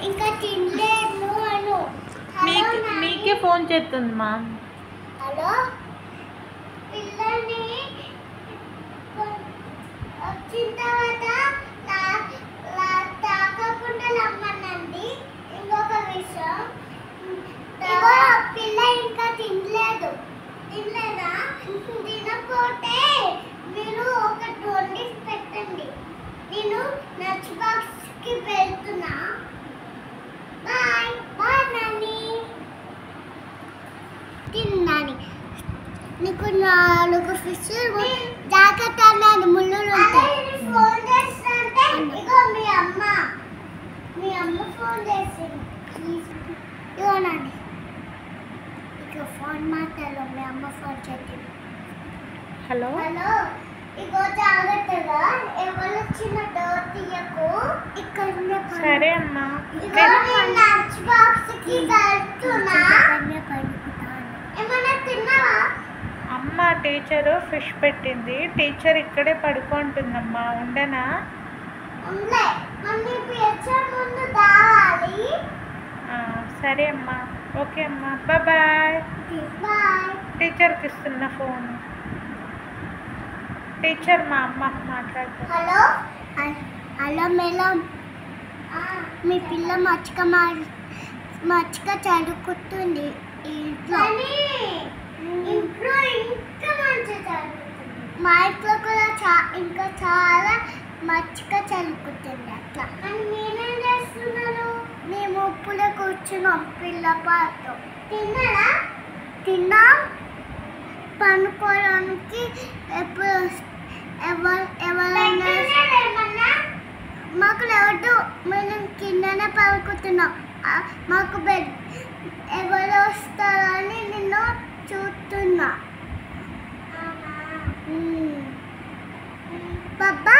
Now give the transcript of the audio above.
ఇంకా తినలేదు అను. మీకే ఫోన్ చేస్తుంది మా. హలో పిల్లని వచ్చిన తర్వాత తాకకుండా రమ్మనండి. ఇంకొక విషయం, పిల్ల ఇంకా తినలేదా? తినకపోతే మీరు ఒకటి వండి పెట్టండి. నేను లంచ్ బాక్స్కి వెళ్తున్నా. Bye bye Nani. తిన్నాని నీకు 4 ఫిష్ జాగ్రత్త అన్నాడు. ముళ్ళులు ఫోన్ చేస్తుంటే ఇగో మీ అమ్మ ఫోన్ చేసింది. ఇగోనండి ఇక ఫోన్ మాట్లాడు. మీ అమ్మ ఫోన్ చేసింది. హలో హలో ఇగో జాగ్రత్తగా ఎవరు వచ్చిన డోర్ తీయకు. ఇక్కడ సరే అమ్మా. లంచ్ బాక్స్కి వెళ్తున్నా. ఏమన్నా తిన్నావా? అమ్మ టీచరు ఫిష్ పెట్టింది. టీచర్ ఇక్కడే పడుకుంటుందమ్మా. ఉండనా? సరే అమ్మా. ఓకే అమ్మా. బాయ్. టీచర్కి ఇస్తున్న ఫోన్. టీచర్ మా అమ్మ మాట్లాడుతుంది. హలో హలో మేడం, మీ పిల్ల మచ్చిక చదువుకుంటుంది ఇంట్లో. ఇంట్లో ఇంకా మంచిగా చదువుకుంటుంది. మా ఇంట్లో కూడా ఇంకా చాలా మంచిగా చదువుకుంటుంది. అట్లా అని మీరేం చేస్తున్నారు? మేము ఇప్పుడే కూర్చున్నాం పిల్ల పాటు. తిన్నా పనుకోవడానికి. ఎప్పుడు ఎవరైనా మాకు లేదు, మేము కిందనే పడుకుంటున్నాం. మాకు బెడ్ ఎవరు వస్తారని నిన్ను చూస్తున్నా. బాబా